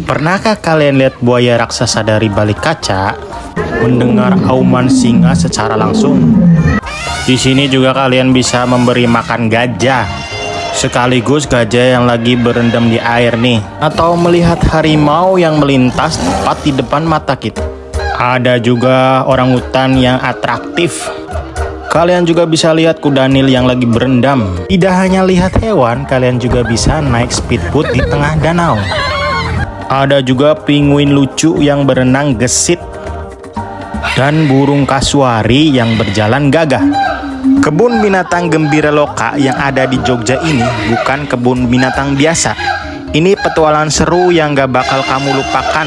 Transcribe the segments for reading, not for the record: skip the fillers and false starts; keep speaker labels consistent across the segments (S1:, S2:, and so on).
S1: Pernahkah kalian lihat buaya raksasa dari balik kaca? Mendengar auman singa secara langsung? Di sini juga kalian bisa memberi makan gajah, sekaligus gajah yang lagi berendam di air nih, atau melihat harimau yang melintas tepat di depan mata kita. Ada juga orangutan yang atraktif. Kalian juga bisa lihat kuda nil yang lagi berendam. Tidak hanya lihat hewan, kalian juga bisa naik speedboat di tengah danau. Ada juga penguin lucu yang berenang gesit, dan burung kasuari yang berjalan gagah. Kebun binatang Gembira Loka yang ada di Jogja ini bukan kebun binatang biasa. Ini petualangan seru yang gak bakal kamu lupakan.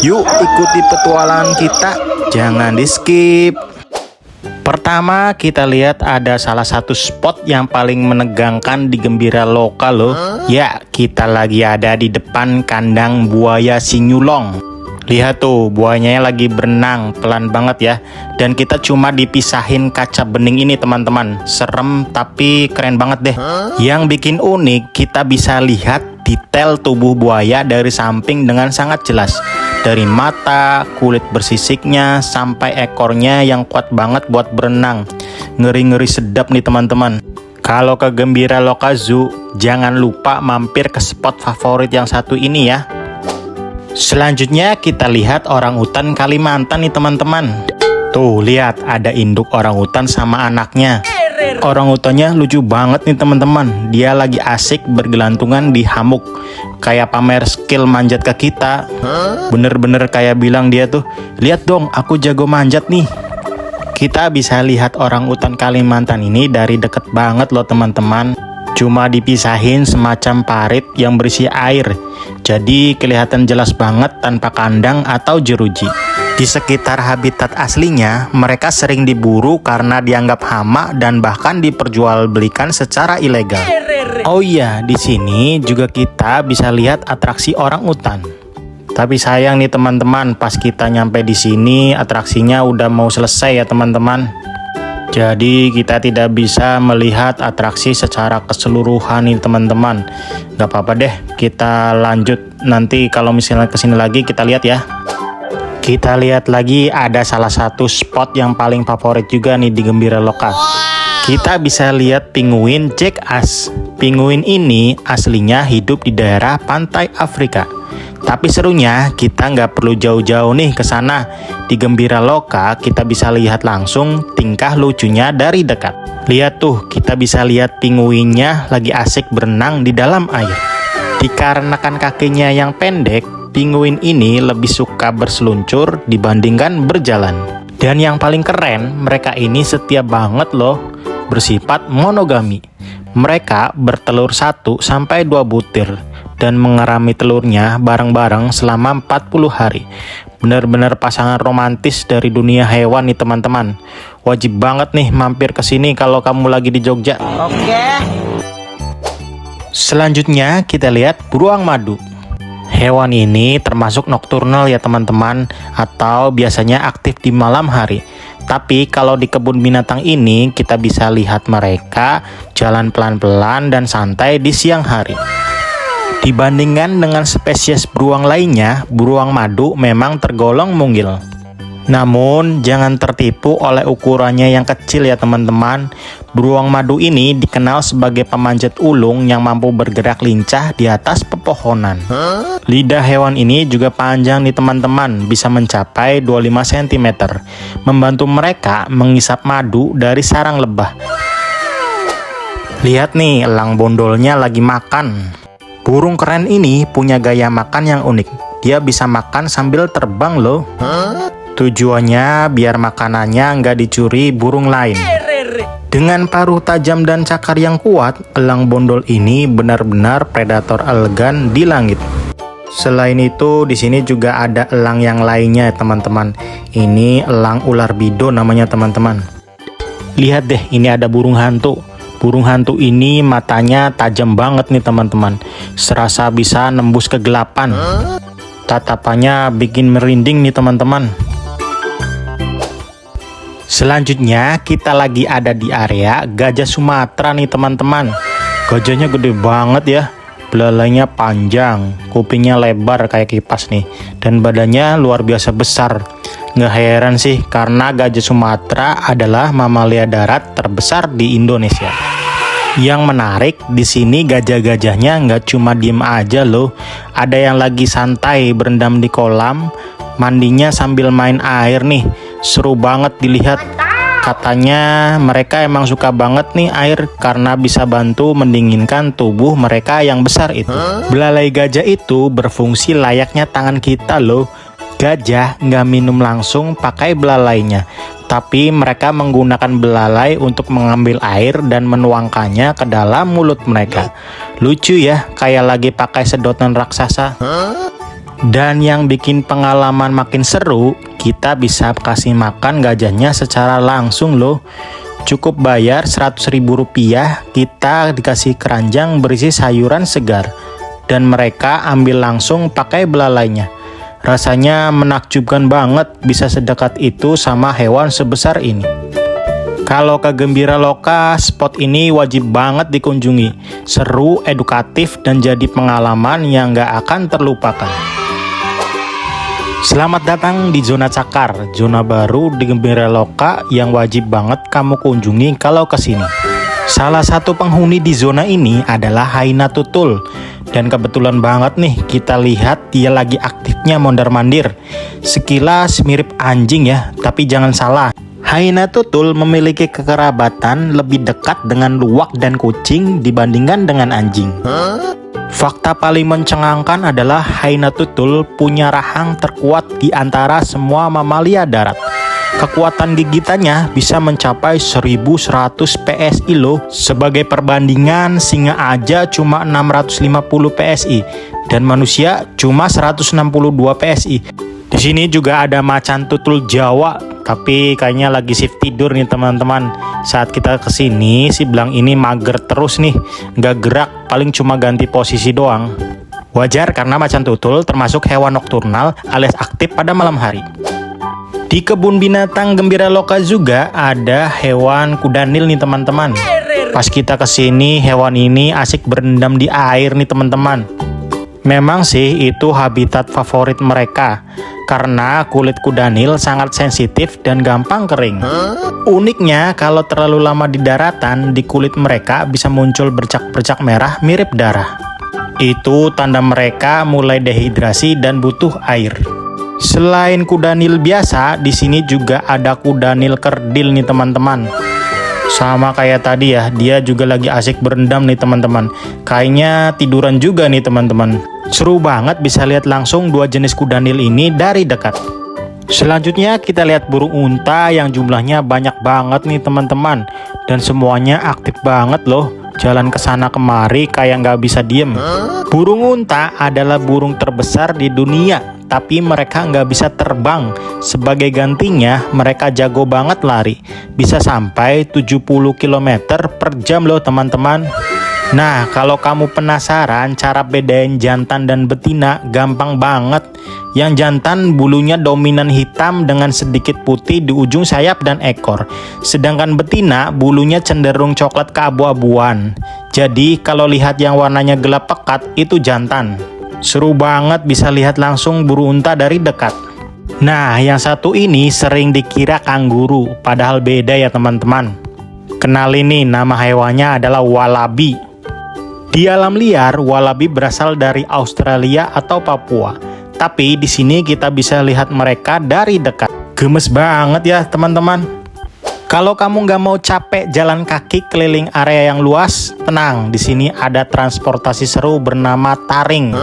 S1: Yuk ikuti petualangan kita, jangan di skip. Pertama kita lihat ada salah satu spot yang paling menegangkan di Gembira Loka loh. Ya, kita lagi ada di depan kandang buaya Sinyulong. Lihat tuh, buayanya lagi berenang pelan banget ya. Dan kita cuma dipisahin kaca bening ini teman-teman. Serem tapi keren banget deh. Yang bikin unik, kita bisa lihat detail tubuh buaya dari samping dengan sangat jelas. Dari mata, kulit bersisiknya, sampai ekornya yang kuat banget buat berenang. Ngeri-ngeri sedap nih teman-teman. Kalau ke Gembira Loka Zoo, jangan lupa mampir ke spot favorit yang satu ini ya. Selanjutnya kita lihat orangutan Kalimantan nih teman-teman. Tuh lihat, ada induk orangutan sama anaknya. Orangutannya lucu banget nih teman-teman. Dia lagi asik bergelantungan di hamuk, kayak pamer skill manjat ke kita. Bener-bener kayak bilang dia tuh, lihat dong aku jago manjat nih. Kita bisa lihat orangutan Kalimantan ini dari deket banget loh teman-teman. Cuma dipisahin semacam parit yang berisi air, jadi kelihatan jelas banget tanpa kandang atau jeruji. Di sekitar habitat aslinya, mereka sering diburu karena dianggap hama dan bahkan diperjualbelikan secara ilegal. Oh iya, di sini juga kita bisa lihat atraksi orangutan. Tapi sayang nih teman-teman, pas kita nyampe di sini atraksinya udah mau selesai ya teman-teman. Jadi kita tidak bisa melihat atraksi secara keseluruhan nih teman-teman. Gak apa-apa deh, kita lanjut. Nanti kalau misalnya kesini lagi kita lihat ya. Kita lihat lagi ada salah satu spot yang paling favorit juga nih di Gembira Loka. Kita bisa lihat penguin jackass. Penguin ini aslinya hidup di daerah pantai Afrika. Tapi serunya kita nggak perlu jauh-jauh nih ke sana. Di Gembira Loka kita bisa lihat langsung tingkah lucunya dari dekat. Lihat tuh, kita bisa lihat penguinnya lagi asik berenang di dalam air. Dikarenakan kakinya yang pendek, penguin ini lebih suka berseluncur dibandingkan berjalan. Dan yang paling keren, mereka ini setia banget loh, bersifat monogami. Mereka bertelur 1-2 butir dan mengerami telurnya bareng-bareng selama 40 hari. Benar-benar pasangan romantis dari dunia hewan nih teman-teman. Wajib banget nih mampir ke sini kalau kamu lagi di Jogja. Oke. Selanjutnya kita lihat beruang madu. Hewan ini termasuk nokturnal ya teman-teman, atau biasanya aktif di malam hari. Tapi kalau di kebun binatang ini kita bisa lihat mereka jalan pelan-pelan dan santai di siang hari. Dibandingkan dengan spesies beruang lainnya, beruang madu memang tergolong mungil. Namun jangan tertipu oleh ukurannya yang kecil ya teman-teman. Beruang madu ini dikenal sebagai pemanjat ulung yang mampu bergerak lincah di atas pepohonan. Lidah hewan ini juga panjang nih teman-teman, bisa mencapai 25 cm. Membantu mereka mengisap madu dari sarang lebah. Lihat nih, elang bondolnya lagi makan. Burung keren ini punya gaya makan yang unik. Dia bisa makan sambil terbang loh. Tujuannya biar makanannya nggak dicuri burung lain. Dengan paruh tajam dan cakar yang kuat, elang bondol ini benar-benar predator elegan di langit. Selain itu, di sini juga ada elang yang lainnya teman-teman. Ini elang ular bido namanya teman-teman. Lihat deh, ini ada burung hantu. Burung hantu ini matanya tajam banget nih teman-teman. Serasa bisa nembus kegelapan. Tatapannya bikin merinding nih teman-teman. Selanjutnya kita lagi ada di area gajah Sumatera nih teman-teman. Gajahnya gede banget ya. Belalainya panjang, kupingnya lebar kayak kipas nih, dan badannya luar biasa besar. Nggak heran sih, karena gajah Sumatera adalah mamalia darat terbesar di Indonesia. Yang menarik di sini gajah-gajahnya nggak cuma diem aja loh, ada yang lagi santai berendam di kolam, mandinya sambil main air nih, seru banget dilihat. Katanya mereka emang suka banget nih air karena bisa bantu mendinginkan tubuh mereka yang besar itu. Belalai gajah itu berfungsi layaknya tangan kita loh. Gajah nggak minum langsung pakai belalainya, tapi mereka menggunakan belalai untuk mengambil air dan menuangkannya ke dalam mulut mereka. Lucu ya, kayak lagi pakai sedotan raksasa. Dan yang bikin pengalaman makin seru, kita bisa kasih makan gajahnya secara langsung loh. Cukup bayar Rp100.000, kita dikasih keranjang berisi sayuran segar. Dan mereka ambil langsung pakai belalainya. Rasanya menakjubkan banget bisa sedekat itu sama hewan sebesar ini. Kalau ke Gembira Loka, spot ini wajib banget dikunjungi. Seru, edukatif, dan jadi pengalaman yang gak akan terlupakan. Selamat datang di Zona Cakar, zona baru di Gembira Loka yang wajib banget kamu kunjungi kalau kesini. Salah satu penghuni di zona ini adalah Hyena Tutul. Dan kebetulan banget nih kita lihat dia lagi aktifnya mondar-mandir. Sekilas mirip anjing ya, tapi jangan salah. Hyena Tutul memiliki kekerabatan lebih dekat dengan luwak dan kucing dibandingkan dengan anjing. Fakta paling mencengangkan adalah Hyena Tutul punya rahang terkuat di antara semua mamalia darat. Kekuatan gigitannya bisa mencapai 1100 PSI loh. Sebagai perbandingan, singa aja cuma 650 PSI dan manusia cuma 162 PSI. Di sini juga ada macan tutul Jawa, tapi kayaknya lagi shift tidur nih teman-teman. Saat kita kesini, si belang ini mager terus nih, nggak gerak, paling cuma ganti posisi doang. Wajar karena macan tutul termasuk hewan nokturnal alias aktif pada malam hari. Di kebun binatang Gembira Loka juga ada hewan kudanil nih teman-teman. Pas kita kesini, hewan ini asik berendam di air nih teman-teman. Memang sih itu habitat favorit mereka, karena kulit kudanil sangat sensitif dan gampang kering. Uniknya, kalau terlalu lama di daratan, di kulit mereka bisa muncul bercak-bercak merah mirip darah. Itu tanda mereka mulai dehidrasi dan butuh air. Selain kudanil biasa, di sini juga ada kudanil kerdil nih teman-teman. Sama kayak tadi ya, dia juga lagi asik berendam nih teman-teman. Kayaknya tiduran juga nih teman-teman. Seru banget bisa lihat langsung dua jenis kudanil ini dari dekat. Selanjutnya kita lihat burung unta yang jumlahnya banyak banget nih teman-teman. Dan semuanya aktif banget loh. Jalan ke sana kemari kayak nggak bisa diem. Burung unta adalah burung terbesar di dunia, tapi mereka nggak bisa terbang. Sebagai gantinya, mereka jago banget lari. Bisa sampai 70 km per jam loh teman-teman. Nah, kalau kamu penasaran cara bedain jantan dan betina, gampang banget. Yang jantan bulunya dominan hitam dengan sedikit putih di ujung sayap dan ekor. Sedangkan betina bulunya cenderung coklat keabu-abuan. Jadi kalau lihat yang warnanya gelap pekat itu jantan. Seru banget bisa lihat langsung burung unta dari dekat. Nah, yang satu ini sering dikira kanguru, padahal beda ya teman-teman. Kenalin nih, nama hewannya adalah walabi. Di alam liar, walabi berasal dari Australia atau Papua. Tapi di sini kita bisa lihat mereka dari dekat. Gemes banget ya teman-teman. Kalau kamu nggak mau capek jalan kaki keliling area yang luas, tenang. Di sini ada transportasi seru bernama taring.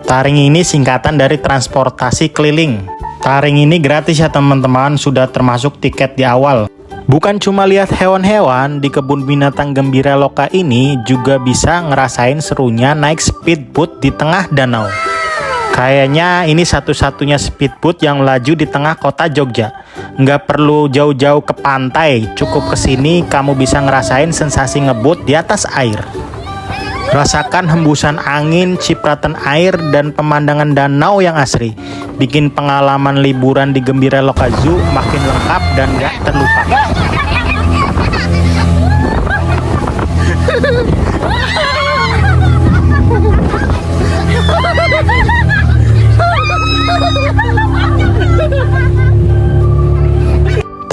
S1: Taring ini singkatan dari transportasi keliling. Taring ini gratis ya teman-teman, sudah termasuk tiket di awal. Bukan cuma lihat hewan-hewan, di kebun binatang Gembira Loka ini juga bisa ngerasain serunya naik speedboat di tengah danau. Kayaknya ini satu-satunya speedboat yang melaju di tengah kota Jogja. Nggak perlu jauh-jauh ke pantai, cukup kesini kamu bisa ngerasain sensasi ngebut di atas air. Rasakan hembusan angin, cipratan air, dan pemandangan danau yang asri. Bikin pengalaman liburan di Gembira Loka Zoo makin lengkap dan gak terlupakan.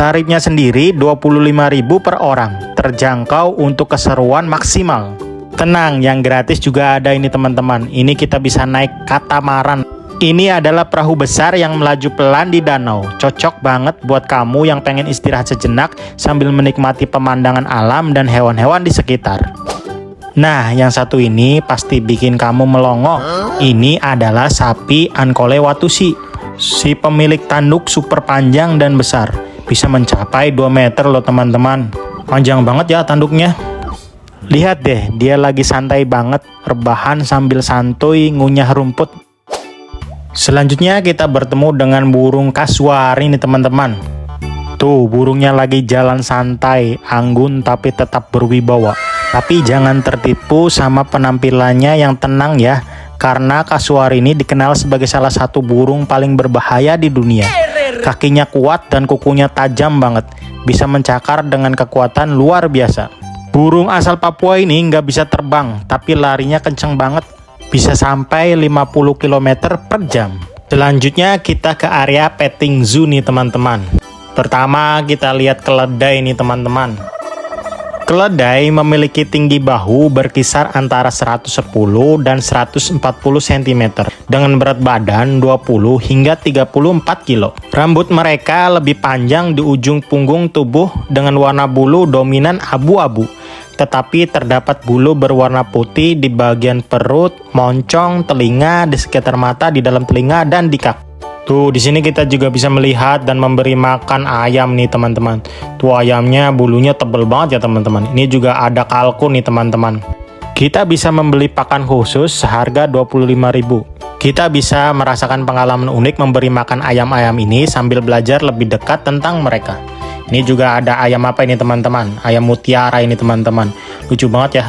S1: Tarifnya sendiri 25.000 per orang, terjangkau untuk keseruan maksimal. Tenang, yang gratis juga ada ini teman-teman. Ini kita bisa naik katamaran. Ini adalah perahu besar yang melaju pelan di danau. Cocok banget buat kamu yang pengen istirahat sejenak sambil menikmati pemandangan alam dan hewan-hewan di sekitar. Nah, yang satu ini pasti bikin kamu melongo. Ini adalah sapi Ankole Watusi. Si pemilik tanduk super panjang dan besar. Bisa mencapai 2 meter loh teman-teman. Panjang banget ya tanduknya. Lihat deh, dia lagi santai banget, rebahan sambil santuy ngunyah rumput. Selanjutnya kita bertemu dengan burung kasuari nih teman-teman. Tuh, burungnya lagi jalan santai, anggun tapi tetap berwibawa. Tapi jangan tertipu sama penampilannya yang tenang ya, karena kasuari ini dikenal sebagai salah satu burung paling berbahaya di dunia. Kakinya kuat dan kukunya tajam banget, bisa mencakar dengan kekuatan luar biasa. Burung asal Papua ini nggak bisa terbang, tapi larinya kenceng banget, bisa sampai 50 km per jam. Selanjutnya kita ke area petting zoo nih teman-teman. Pertama kita lihat keledai nih teman-teman. Keledai memiliki tinggi bahu berkisar antara 110 dan 140 cm dengan berat badan 20 hingga 34 kg. Rambut mereka lebih panjang di ujung punggung tubuh dengan warna bulu dominan abu-abu. Tetapi terdapat bulu berwarna putih di bagian perut, moncong, telinga, di sekitar mata, di dalam telinga, dan di kaki. Tuh, di sini kita juga bisa melihat dan memberi makan ayam nih teman-teman. Tuh ayamnya bulunya tebel banget ya teman-teman. Ini juga ada kalkun nih teman-teman. Kita bisa membeli pakan khusus seharga 25.000. Kita bisa merasakan pengalaman unik memberi makan ayam-ayam ini sambil belajar lebih dekat tentang mereka. Ini juga ada ayam apa ini teman-teman? Ayam mutiara ini teman-teman. Lucu banget ya.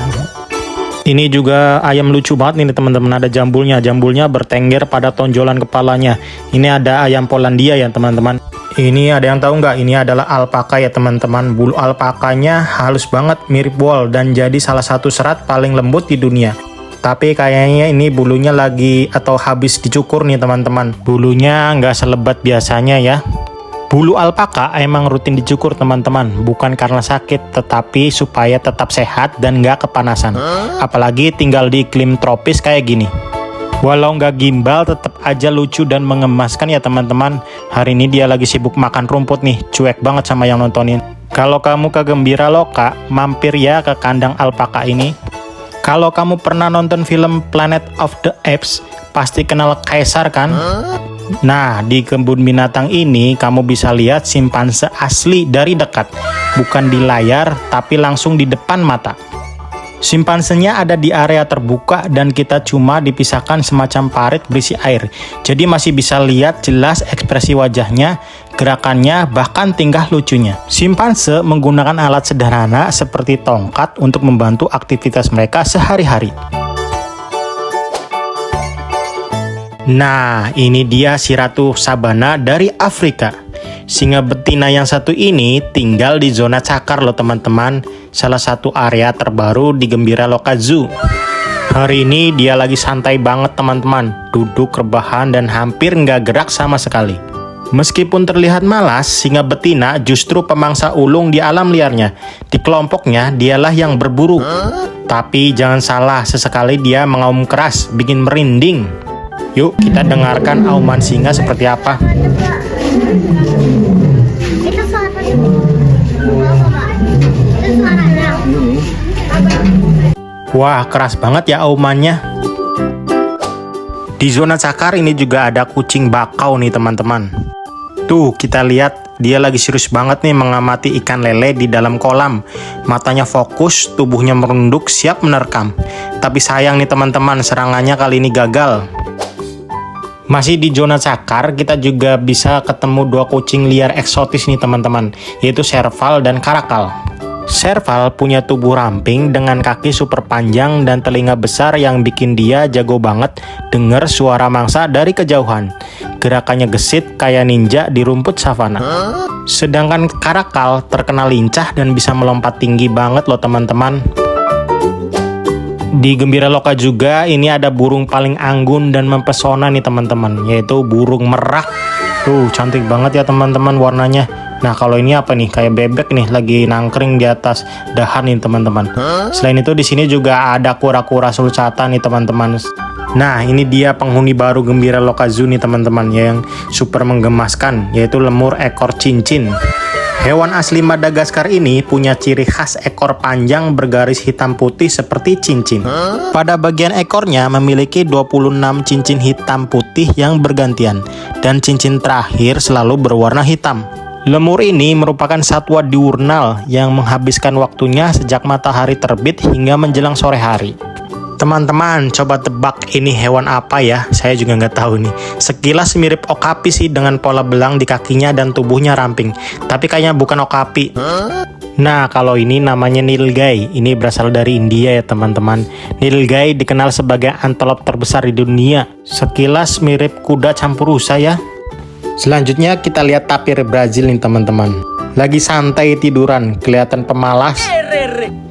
S1: Ini juga ayam lucu banget nih teman-teman, ada jambulnya. Jambulnya bertengger pada tonjolan kepalanya. Ini ada ayam Polandia ya teman-teman. Ini ada yang tahu nggak? Ini adalah alpaka ya teman-teman. Bulu alpakanya halus banget, mirip wol dan jadi salah satu serat paling lembut di dunia. Tapi kayaknya ini bulunya lagi atau habis dicukur nih teman-teman. Bulunya nggak selebat biasanya ya. Bulu alpaka emang rutin dicukur teman-teman, bukan karena sakit, tetapi supaya tetap sehat dan nggak kepanasan. Apalagi tinggal di iklim tropis kayak gini. Walau nggak gimbal, tetap aja lucu dan mengemaskan ya teman-teman. Hari ini dia lagi sibuk makan rumput nih, cuek banget sama yang nontonin. Kalau kamu ke Gembira Loka, mampir ya ke kandang alpaka ini. Kalau kamu pernah nonton film Planet of the Apes, pasti kenal Kaisar kan? Nah, di kebun binatang ini kamu bisa lihat simpanse asli dari dekat. Bukan di layar, tapi langsung di depan mata. Simpansenya ada di area terbuka dan kita cuma dipisahkan semacam parit berisi air. Jadi masih bisa lihat jelas ekspresi wajahnya, gerakannya, bahkan tingkah lucunya. Simpanse menggunakan alat sederhana seperti tongkat untuk membantu aktivitas mereka sehari-hari. Nah, ini dia si Ratu Sabana dari Afrika. Singa betina yang satu ini tinggal di zona cakar loh teman-teman, salah satu area terbaru di Gembira Loka Zoo. Hari ini dia lagi santai banget teman-teman, duduk rebahan dan hampir nggak gerak sama sekali. Meskipun terlihat malas, singa betina justru pemangsa ulung di alam liarnya. Di kelompoknya dialah yang berburu. Tapi jangan salah, sesekali dia mengaum keras, bikin merinding. Yuk kita dengarkan auman singa seperti apa. Wah, keras banget ya aumannya. Di zona cakar ini juga ada kucing bakau nih teman-teman. Tuh, kita lihat dia lagi serius banget nih mengamati ikan lele di dalam kolam. Matanya fokus, tubuhnya merunduk siap menerkam. Tapi sayang nih teman-teman, serangannya kali ini gagal. Masih di zona cakar, kita juga bisa ketemu dua kucing liar eksotis nih teman-teman, yaitu serval dan karakal. Serval punya tubuh ramping dengan kaki super panjang dan telinga besar yang bikin dia jago banget denger suara mangsa dari kejauhan. Gerakannya gesit kayak ninja di rumput savana. Sedangkan karakal terkenal lincah dan bisa melompat tinggi banget loh teman-teman. Di Gembira Loka juga ini ada burung paling anggun dan mempesona nih teman-teman, yaitu burung merak. Tuh, cantik banget ya teman-teman warnanya. Nah kalau ini apa nih, kayak bebek nih lagi nangkring di atas dahan nih teman-teman. Selain itu di sini juga ada kura-kura sulcata nih teman-teman. Nah ini dia penghuni baru Gembira Loka Zoo nih teman-teman, yang super menggemaskan, yaitu lemur ekor cincin. Hewan asli Madagaskar ini punya ciri khas ekor panjang bergaris hitam putih seperti cincin. Pada bagian ekornya memiliki 26 cincin hitam putih yang bergantian, dan cincin terakhir selalu berwarna hitam. Lemur ini merupakan satwa diurnal yang menghabiskan waktunya sejak matahari terbit hingga menjelang sore hari. Teman-teman, coba tebak ini hewan apa ya? Saya juga nggak tahu nih. Sekilas mirip okapi sih dengan pola belang di kakinya dan tubuhnya ramping. Tapi kayaknya bukan okapi. Nah, kalau ini namanya nilgai. Ini berasal dari India ya teman-teman. Nilgai dikenal sebagai antelop terbesar di dunia. Sekilas mirip kuda campur rusa ya. Selanjutnya kita lihat tapir Brazil nih teman-teman. Lagi santai tiduran, kelihatan pemalas.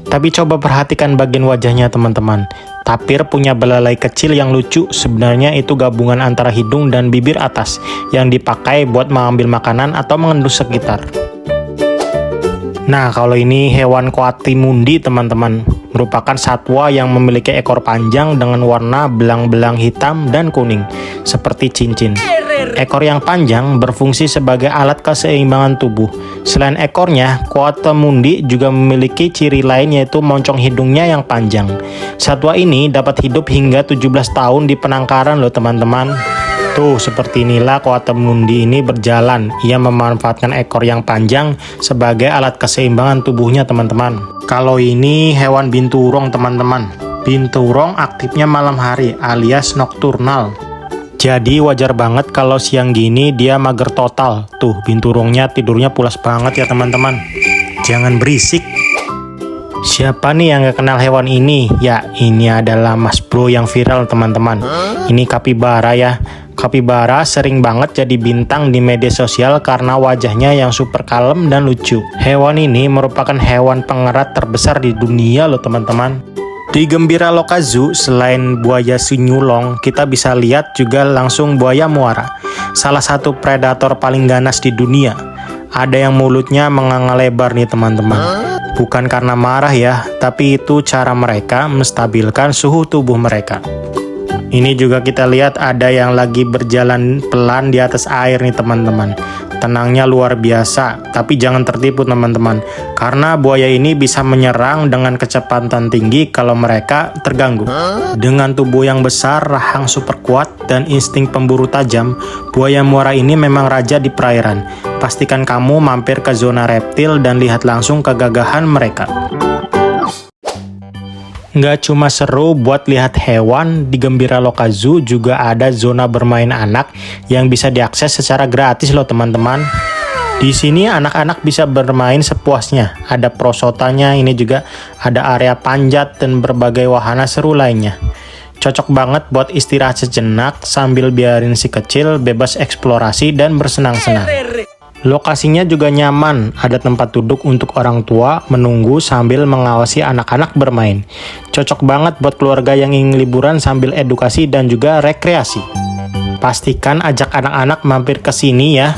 S1: Tapi coba perhatikan bagian wajahnya teman-teman. Tapir punya belalai kecil yang lucu. Sebenarnya itu gabungan antara hidung dan bibir atas yang dipakai buat mengambil makanan atau mengendus sekitar. Nah, kalau ini hewan Coatimundi teman-teman. Merupakan satwa yang memiliki ekor panjang dengan warna belang-belang hitam dan kuning, seperti cincin. Ekor yang panjang berfungsi sebagai alat keseimbangan tubuh. Selain ekornya, Coatimundi juga memiliki ciri lain, yaitu moncong hidungnya yang panjang. Satwa ini dapat hidup hingga 17 tahun di penangkaran loh teman-teman. Tuh, seperti inilah Coatimundi ini berjalan. Ia memanfaatkan ekor yang panjang sebagai alat keseimbangan tubuhnya teman-teman. Kalau ini hewan binturong teman-teman. Binturong aktifnya malam hari alias nokturnal. Jadi wajar banget kalau siang gini dia mager total. Tuh, binturongnya tidurnya pulas banget ya teman-teman. Jangan berisik. Siapa nih yang gak kenal hewan ini? Ya, ini adalah Mas Bro yang viral teman-teman. Ini kapibara ya. Kapibara sering banget jadi bintang di media sosial karena wajahnya yang super kalem dan lucu. Hewan ini merupakan hewan pengerat terbesar di dunia loh teman-teman. Di Gembira Loka Zoo, selain buaya sinyulong, kita bisa lihat juga langsung buaya muara. Salah satu predator paling ganas di dunia. Ada yang mulutnya menganga lebar nih teman-teman. Bukan karena marah ya, tapi itu cara mereka menstabilkan suhu tubuh mereka. Ini juga kita lihat ada yang lagi berjalan pelan di atas air nih teman-teman. Tenangnya luar biasa, tapi jangan tertipu teman-teman. Karena buaya ini bisa menyerang dengan kecepatan tinggi kalau mereka terganggu. Dengan tubuh yang besar, rahang super kuat, dan insting pemburu tajam, buaya muara ini memang raja di perairan. Pastikan kamu mampir ke zona reptil dan lihat langsung kegagahan mereka. Nggak cuma seru buat lihat hewan, di Gembira Loka Zoo juga ada zona bermain anak yang bisa diakses secara gratis loh teman-teman. Di sini anak-anak bisa bermain sepuasnya. Ada prosotanya, ini juga ada area panjat dan berbagai wahana seru lainnya. Cocok banget buat istirahat sejenak sambil biarin si kecil bebas eksplorasi dan bersenang-senang. Lokasinya juga nyaman, ada tempat duduk untuk orang tua menunggu sambil mengawasi anak-anak bermain. Cocok banget buat keluarga yang ingin liburan sambil edukasi dan juga rekreasi. Pastikan ajak anak-anak mampir ke sini ya.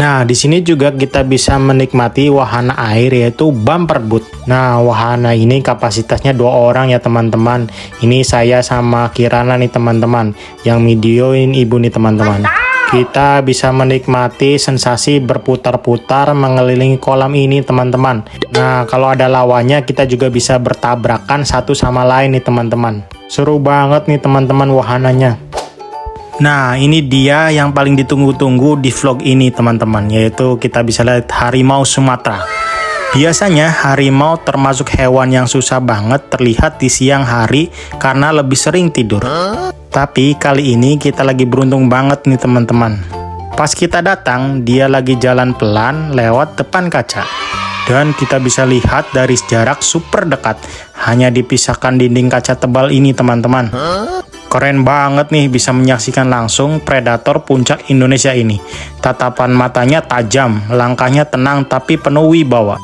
S1: Nah, di sini juga kita bisa menikmati wahana air, yaitu bumper boat. Nah, wahana ini kapasitasnya 2 orang ya teman-teman. Ini saya sama Kirana nih teman-teman, yang videoin ibu nih teman-teman. Kita bisa menikmati sensasi berputar-putar mengelilingi kolam ini teman-teman. Nah, kalau ada lawannya kita juga bisa bertabrakan satu sama lain nih teman-teman. Seru banget nih teman-teman wahananya. Nah, ini dia yang paling ditunggu-tunggu di vlog ini teman-teman, yaitu kita bisa lihat harimau Sumatera. Biasanya harimau termasuk hewan yang susah banget terlihat di siang hari karena lebih sering tidur. Tapi kali ini kita lagi beruntung banget nih teman-teman. Pas kita datang, dia lagi jalan pelan lewat depan kaca. Dan kita bisa lihat dari jarak super dekat. Hanya dipisahkan dinding kaca tebal ini teman-teman. Keren banget nih bisa menyaksikan langsung predator puncak Indonesia ini. Tatapan matanya tajam, langkahnya tenang tapi penuh wibawa.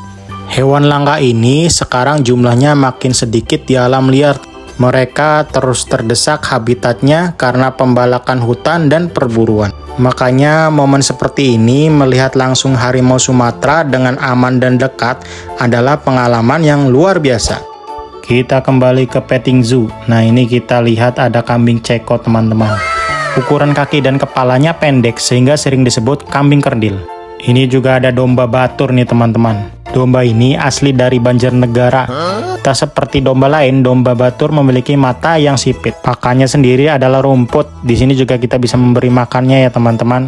S1: Hewan langka ini sekarang jumlahnya makin sedikit di alam liar. Mereka terus terdesak habitatnya karena pembalakan hutan dan perburuan. Makanya momen seperti ini melihat langsung harimau Sumatera dengan aman dan dekat adalah pengalaman yang luar biasa. Kita kembali ke petting zoo. Nah, ini kita lihat ada kambing ceko, teman-teman. Ukuran kaki dan kepalanya pendek sehingga sering disebut kambing kerdil. Ini juga ada domba batur nih, teman-teman. Domba ini asli dari Banjarnegara. Tak seperti domba lain, domba batur memiliki mata yang sipit. Pakannya sendiri adalah rumput. Di sini juga kita bisa memberi makannya ya, teman-teman.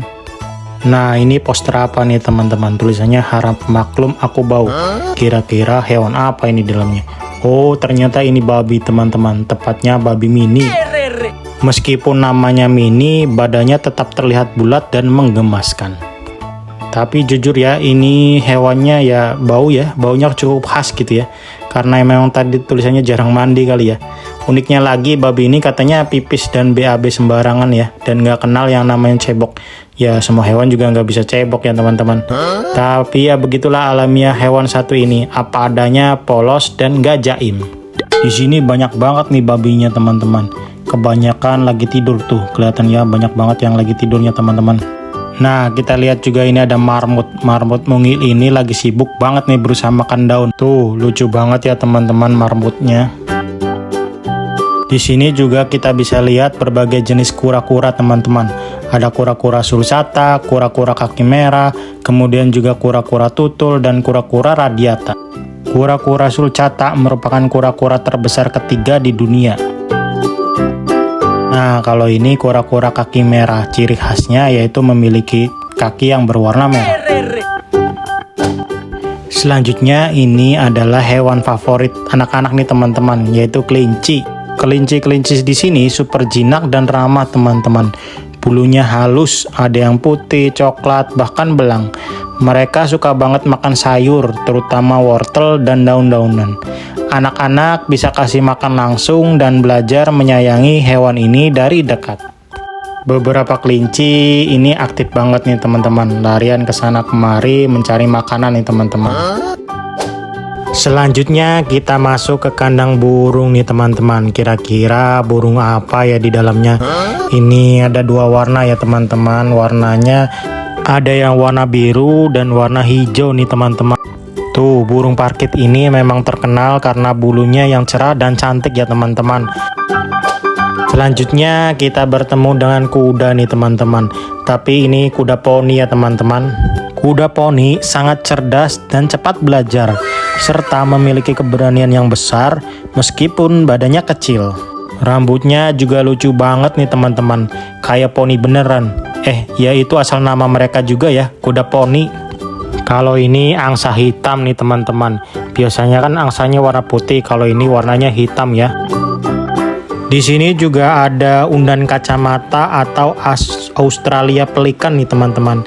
S1: Nah, ini poster apa nih, teman-teman? Tulisannya harap maklum aku bau. Kira-kira hewan apa ini dalamnya? Oh, ternyata ini babi, teman-teman. Tepatnya babi mini. Meskipun namanya mini, badannya tetap terlihat bulat dan menggemaskan. Tapi jujur ya, ini hewannya ya baunya cukup khas gitu ya. Karena memang tadi tulisannya jarang mandi kali ya. Uniknya lagi, babi ini katanya pipis dan BAB sembarangan ya. Dan nggak kenal yang namanya cebok. Ya, semua hewan juga nggak bisa cebok ya, teman-teman. Tapi ya begitulah alamiah hewan satu ini. Apa adanya, polos dan nggak jaim. Di sini banyak banget nih babinya, teman-teman. Kebanyakan lagi tidur tuh. Kelihatan ya, banyak banget yang lagi tidurnya, teman-teman. Nah, kita lihat juga ini ada marmut. Marmut mungil ini lagi sibuk banget nih berusaha makan daun. Tuh, lucu banget ya, teman-teman, marmutnya. Di sini juga kita bisa lihat berbagai jenis kura-kura, teman-teman. Ada kura-kura sulcata, kura-kura kaki merah, kemudian juga kura-kura tutul, dan kura-kura radiata. Kura-kura sulcata merupakan kura-kura terbesar ketiga di dunia. Nah, kalau ini kura-kura kaki merah, ciri khasnya yaitu memiliki kaki yang berwarna merah. Selanjutnya ini adalah hewan favorit anak-anak nih, teman-teman, yaitu kelinci. Kelinci-kelinci di sini super jinak dan ramah, teman-teman. Bulunya halus, ada yang putih, coklat, bahkan belang. Mereka suka banget makan sayur, terutama wortel dan daun-daunan. Anak-anak bisa kasih makan langsung dan belajar menyayangi hewan ini dari dekat. Beberapa kelinci ini aktif banget nih, teman-teman. Larian ke sana kemari mencari makanan nih, teman-teman. Selanjutnya kita masuk ke kandang burung nih, teman-teman. Kira-kira burung apa ya di dalamnya? Ini ada dua warna ya, teman-teman. Warnanya ada yang warna biru dan warna hijau nih, teman-teman. Tuh, burung parkit ini memang terkenal karena bulunya yang cerah dan cantik ya, teman-teman. Selanjutnya kita bertemu dengan kuda nih, teman-teman. Tapi ini kuda poni ya, teman-teman. Kuda poni sangat cerdas dan cepat belajar, serta memiliki keberanian yang besar meskipun badannya kecil. Rambutnya juga lucu banget nih, teman-teman. Kayak poni beneran. Ya itu asal nama mereka juga ya, kuda poni. Kalau ini angsa hitam nih, teman-teman. Biasanya kan angsanya warna putih, kalau ini warnanya hitam ya. Di sini juga ada undan kacamata atau Australia pelikan nih, teman-teman.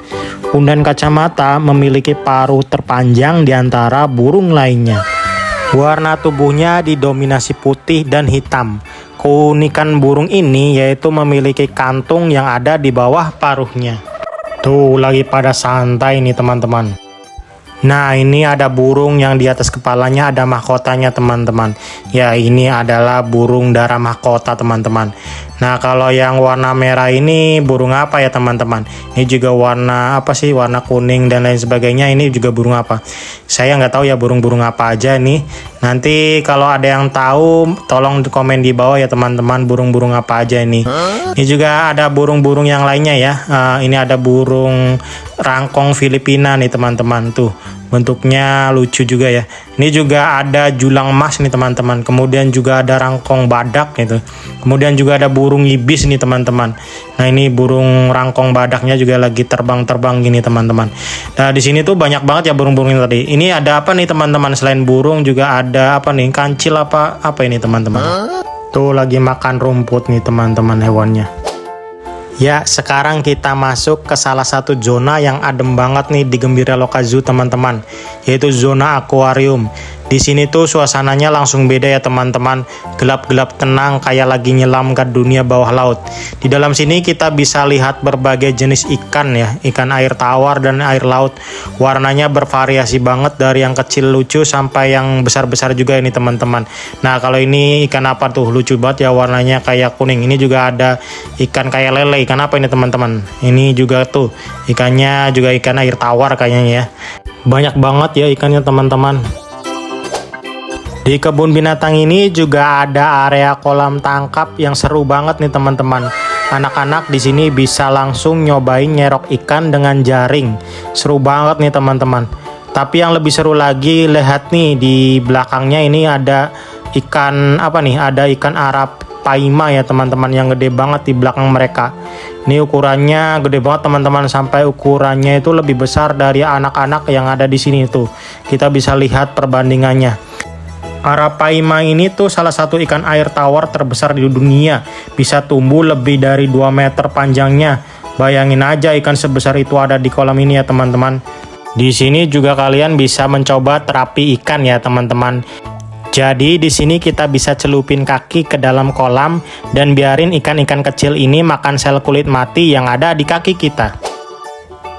S1: Undan kacamata memiliki paruh terpanjang di antara burung lainnya. Warna tubuhnya didominasi putih dan hitam. Keunikan burung ini yaitu memiliki kantung yang ada di bawah paruhnya. Tuh, lagi pada santai nih, teman-teman. Nah, ini ada burung yang di atas kepalanya ada mahkotanya, teman-teman. Ya, ini adalah burung dara mahkota, teman-teman. Nah, kalau yang warna merah ini burung apa ya, teman-teman? Ini juga warna apa sih? Warna kuning dan lain sebagainya. Ini juga burung apa? Saya nggak tahu ya burung-burung apa aja nih. Nanti kalau ada yang tahu, tolong komen di bawah ya, teman-teman. Burung-burung apa aja ini? Ini juga ada burung-burung yang lainnya ya. Ini ada burung rangkong Filipina nih, teman-teman. Tuh, bentuknya lucu juga ya. Ini juga ada julang emas nih, teman-teman. Kemudian juga ada rangkong badak gitu. Kemudian juga ada burung ibis nih, teman-teman. Nah, ini burung rangkong badaknya juga lagi terbang-terbang gini, teman-teman. Nah, di sini tuh banyak banget ya burung-burung ini tadi. Ini ada apa nih, teman-teman? Selain burung juga ada apa nih? Kancil apa ini, teman-teman? Tuh lagi makan rumput nih, teman-teman, hewannya. Ya, sekarang kita masuk ke salah satu zona yang adem banget nih di Gembira Loka Zoo, teman-teman, yaitu zona akuarium. Di sini tuh suasananya langsung beda ya teman-teman, gelap-gelap tenang kayak lagi nyelam ke dunia bawah laut. Di dalam sini kita bisa lihat berbagai jenis ikan ya, ikan air tawar dan air laut. Warnanya bervariasi banget dari yang kecil lucu sampai yang besar-besar juga ini teman-teman. Nah kalau ini ikan apa tuh, lucu banget ya warnanya kayak kuning. Ini juga ada ikan kayak lele, ikan apa ini teman-teman? Ini juga tuh ikannya juga ikan air tawar kayaknya ya. Banyak banget ya ikannya teman-teman. Di kebun binatang ini juga ada area kolam tangkap yang seru banget nih teman-teman. Anak-anak di sini bisa langsung nyobain nyerok ikan dengan jaring. Seru banget nih teman-teman. Tapi yang lebih seru lagi, lihat nih di belakangnya ini ada ikan apa nih? Ada ikan arapaima ya teman-teman, yang gede banget di belakang mereka. Ini ukurannya gede banget teman-teman, sampai ukurannya itu lebih besar dari anak-anak yang ada di sini tuh. Kita bisa lihat perbandingannya. Arapaima ini tuh salah satu ikan air tawar terbesar di dunia. Bisa tumbuh lebih dari 2 meter panjangnya. Bayangin aja ikan sebesar itu ada di kolam ini ya teman-teman. Di sini juga kalian bisa mencoba terapi ikan ya teman-teman. Jadi di sini kita bisa celupin kaki ke dalam kolam dan biarin ikan-ikan kecil ini makan sel kulit mati yang ada di kaki kita.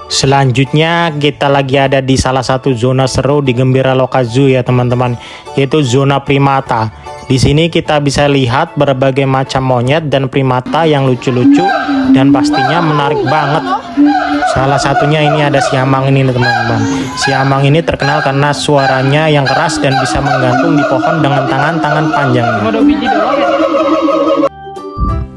S1: Selanjutnya kita lagi ada di salah satu zona seru di Gembira Loka Zoo ya teman-teman, yaitu zona primata. Di sini kita bisa lihat berbagai macam monyet dan primata yang lucu-lucu dan pastinya menarik banget. Salah satunya ini ada siamang ini teman-teman. Siamang ini terkenal karena suaranya yang keras dan bisa menggantung di pohon dengan tangan-tangan panjangnya.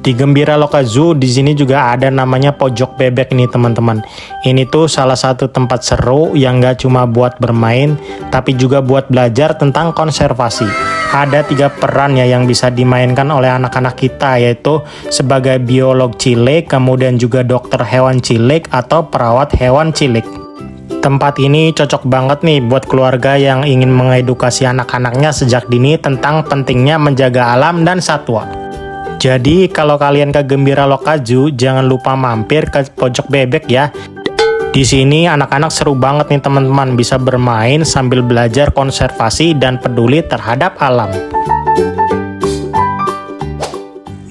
S1: Di Gembira Loka Zoo di sini juga ada namanya pojok bebek nih teman-teman. Ini tuh salah satu tempat seru yang gak cuma buat bermain, tapi juga buat belajar tentang konservasi. Ada 3 peran ya yang bisa dimainkan oleh anak-anak kita, yaitu sebagai biolog cilik, kemudian juga dokter hewan cilik atau perawat hewan cilik. Tempat ini cocok banget nih buat keluarga yang ingin mengedukasi anak-anaknya sejak dini tentang pentingnya menjaga alam dan satwa. Jadi kalau kalian ke Gembira Loka Zoo, jangan lupa mampir ke pojok bebek ya. Di sini anak-anak seru banget nih teman-teman, bisa bermain sambil belajar konservasi dan peduli terhadap alam.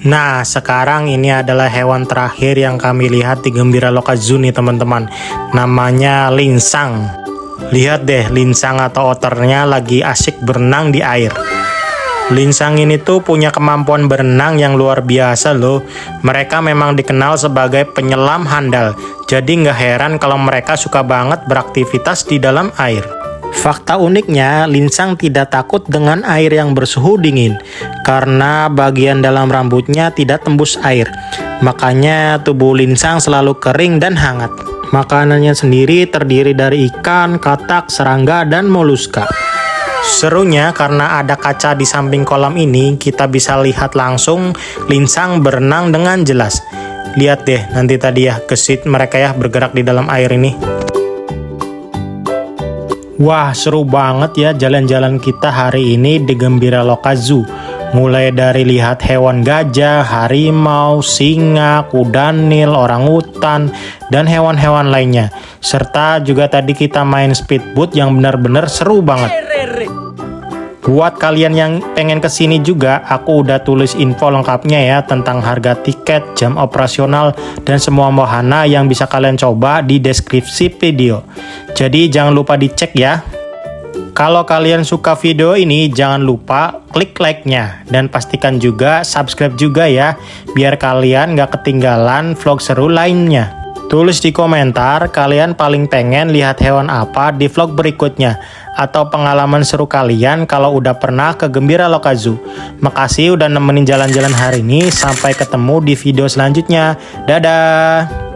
S1: Nah, sekarang ini adalah hewan terakhir yang kami lihat di Gembira Loka Zoo nih teman-teman. Namanya linsang. Lihat deh, linsang atau oternya lagi asik berenang di air. Linsang ini tuh punya kemampuan berenang yang luar biasa loh. Mereka memang dikenal sebagai penyelam handal. Jadi nggak heran kalau mereka suka banget beraktivitas di dalam air. Fakta uniknya, linsang tidak takut dengan air yang bersuhu dingin. Karena bagian dalam rambutnya tidak tembus air. Makanya tubuh linsang selalu kering dan hangat. Makanannya sendiri terdiri dari ikan, katak, serangga, dan moluska. Serunya karena ada kaca di samping kolam ini, kita bisa lihat langsung linsang berenang dengan jelas. Lihat deh nanti tadi ya, gesit mereka ya bergerak di dalam air ini. Wah, seru banget ya jalan-jalan kita hari ini di Gembira Loka Zoo. Mulai dari lihat hewan gajah, harimau, singa, kuda nil, orangutan, dan hewan-hewan lainnya. Serta juga tadi kita main speedboat yang benar-benar seru banget. Buat kalian yang pengen kesini juga, aku udah tulis info lengkapnya ya tentang harga tiket, jam operasional, dan semua wahana yang bisa kalian coba di deskripsi video. Jadi jangan lupa dicek ya. Kalau kalian suka video ini, jangan lupa klik like-nya. Dan pastikan juga subscribe juga ya, biar kalian gak ketinggalan vlog seru lainnya. Tulis di komentar kalian paling pengen lihat hewan apa di vlog berikutnya, atau pengalaman seru kalian kalau udah pernah ke Gembira Loka Zoo. Makasih udah nemenin jalan-jalan hari ini, sampai ketemu di video selanjutnya. Dadah!